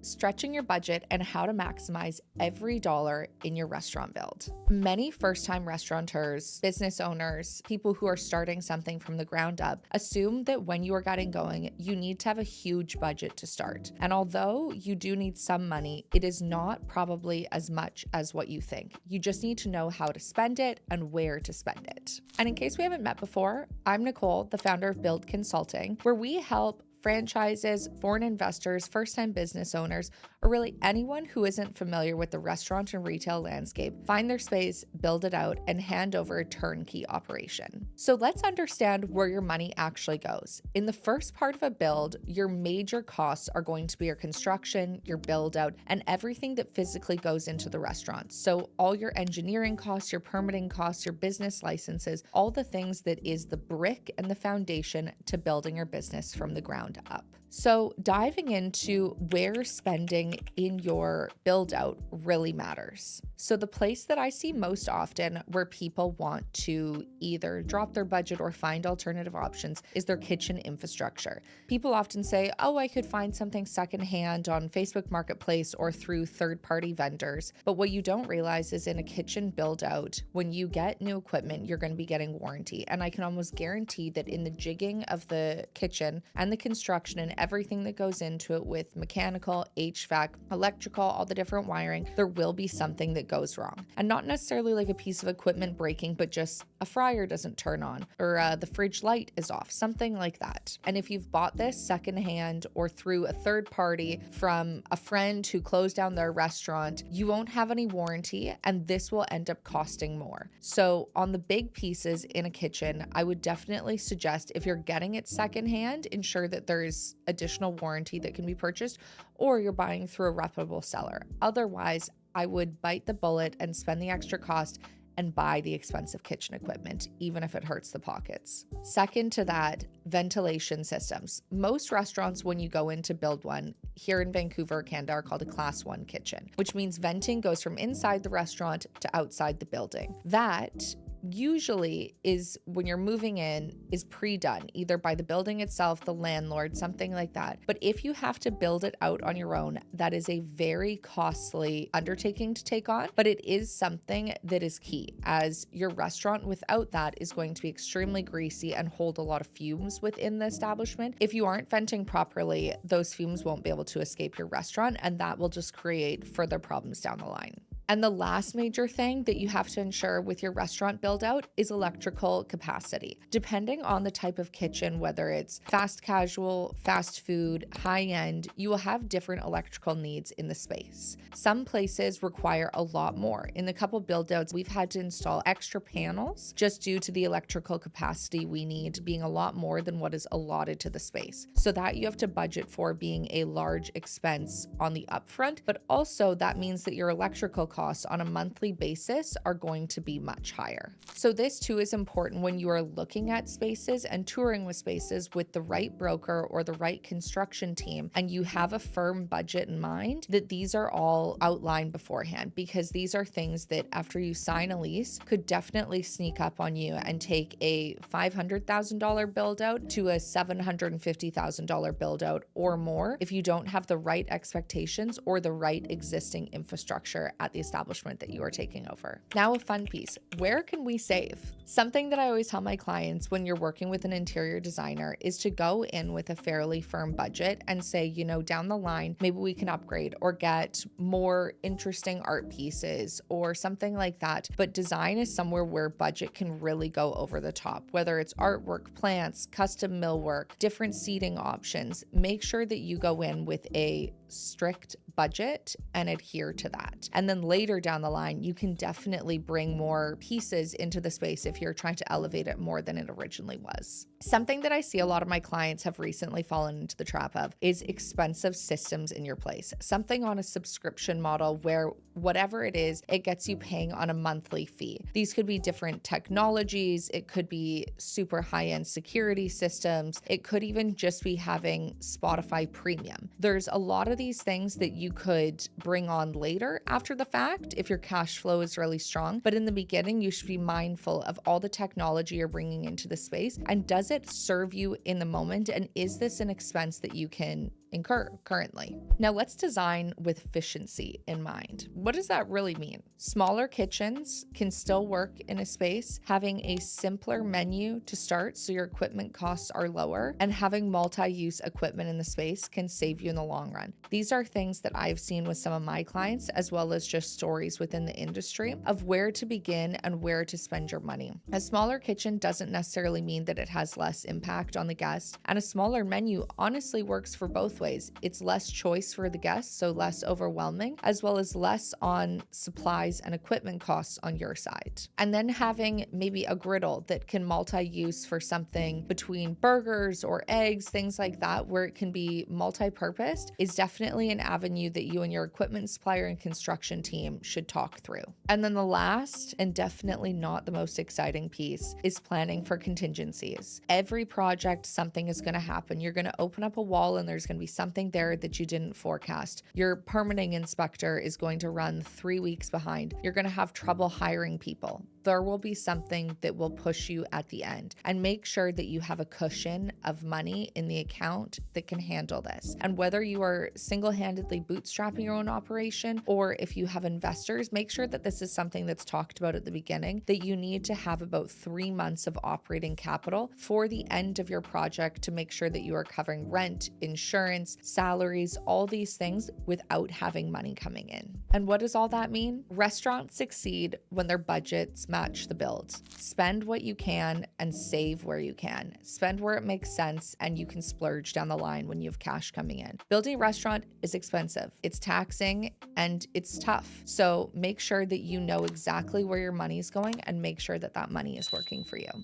stretching your budget and how to maximize every dollar in your restaurant build. Many first-time restaurateurs, business owners, people who are starting something from the ground up assume that when you are getting going, you need to have a huge budget to start. And although you do need some money, it is not probably as much as what you think. You just need to know how to spend it and where to spend it. And in case we haven't met before, I'm Nicole, the founder of BILD Consulting, where we help franchises, foreign investors, first-time business owners, or really anyone who isn't familiar with the restaurant and retail landscape, find their space, build it out, and hand over a turnkey operation. So let's understand where your money actually goes. In the first part of a build, your major costs are going to be your construction, your build out, and everything that physically goes into the restaurant. So all your engineering costs, your permitting costs, your business licenses, all the things that is the brick and the foundation to building your business from the ground up. So diving into where spending in your build out really matters. So the place that I see most often where people want to either drop their budget or find alternative options is their kitchen infrastructure. People often say, oh, I could find something secondhand on Facebook Marketplace or through third-party vendors. But what you don't realize is in a kitchen build out, when you get new equipment, you're going to be getting warranty. And I can almost guarantee that in the jigging of the kitchen and the construction and everything that goes into it with mechanical, HVAC, electrical, all the different wiring, there will be something that goes wrong. And not necessarily like a piece of equipment breaking, but just a fryer doesn't turn on or the fridge light is off, something like that. And if you've bought this secondhand or through a third party from a friend who closed down their restaurant, you won't have any warranty and this will end up costing more. So on the big pieces in a kitchen, I would definitely suggest if you're getting it secondhand, ensure that there's additional warranty that can be purchased or you're buying through a reputable seller. Otherwise, I would bite the bullet and spend the extra cost and buy the expensive kitchen equipment, even if it hurts the pockets. Second to that, ventilation systems. Most restaurants, when you go in to build one, here in Vancouver, Canada, are called a Class 1 kitchen, which means venting goes from inside the restaurant to outside the building. That usually is when you're moving in is pre-done either by the building itself, the landlord, something like that. But if you have to build it out on your own, that is a very costly undertaking to take on, but it is something that is key as your restaurant without that is going to be extremely greasy and hold a lot of fumes within the establishment. If you aren't venting properly, those fumes won't be able to escape your restaurant and that will just create further problems down the line. And the last major thing that you have to ensure with your restaurant build out is electrical capacity. Depending on the type of kitchen, whether it's fast casual, fast food, high end, you will have different electrical needs in the space. Some places require a lot more. In the couple build outs, we've had to install extra panels just due to the electrical capacity we need being a lot more than what is allotted to the space. So that you have to budget for being a large expense on the upfront, but also that means that your electrical costs on a monthly basis are going to be much higher. So this too is important when you are looking at spaces and touring with spaces with the right broker or the right construction team, and you have a firm budget in mind, that these are all outlined beforehand, because these are things that after you sign a lease could definitely sneak up on you and take a $500,000 build out to a $750,000 build out or more if you don't have the right expectations or the right existing infrastructure at the establishment that you are taking over. Now a fun piece, where can we save? Something that I always tell my clients when you're working with an interior designer is to go in with a fairly firm budget and say, you know, down the line, maybe we can upgrade or get more interesting art pieces or something like that. But design is somewhere where budget can really go over the top, whether it's artwork, plants, custom millwork, different seating options. Make sure that you go in with a strict budget and adhere to that. And then later down the line, you can definitely bring more pieces into the space if you're trying to elevate it more than it originally was. Something that I see a lot of my clients have recently fallen into the trap of is expensive systems in your place. Something on a subscription model where whatever it is, it gets you paying on a monthly fee. These could be different technologies. It could be super high-end security systems. It could even just be having Spotify Premium. There's a lot of these things that you could bring on later after the fact if your cash flow is really strong. But in the beginning, you should be mindful of all the technology you're bringing into the space, and does it serve you in the moment? And is this an expense that you can incur currently. Now let's design with efficiency in mind. What does that really mean? Smaller kitchens can still work in a space, having a simpler menu to start so your equipment costs are lower, and having multi-use equipment in the space can save you in the long run. These are things that I've seen with some of my clients, as well as just stories within the industry of where to begin and where to spend your money. A smaller kitchen doesn't necessarily mean that it has less impact on the guest, and a smaller menu honestly works for both ways. It's less choice for the guests, so less overwhelming, as well as less on supplies and equipment costs on your side. And then having maybe a griddle that can multi-use for something between burgers or eggs, things like that, where it can be multi-purposed, is definitely an avenue that you and your equipment supplier and construction team should talk through. And then the last, and definitely not the most exciting piece, is planning for contingencies. Every project, something is going to happen. You're going to open up a wall and there's going to be something there that you didn't forecast. Your permitting inspector is going to run 3 weeks behind. You're going to have trouble hiring people. There will be something that will push you at the end, and make sure that you have a cushion of money in the account that can handle this. And whether you are single-handedly bootstrapping your own operation or if you have investors, make sure that this is something that's talked about at the beginning, that you need to have about 3 months of operating capital for the end of your project to make sure that you are covering rent, insurance, salaries, all these things without having money coming in. And what does all that mean? Restaurants succeed when their budgets match the build. Spend what you can and save where you can. Spend where it makes sense and you can splurge down the line when you have cash coming in. Building a restaurant is expensive. It's taxing and it's tough. So make sure that you know exactly where your money is going and make sure that that money is working for you.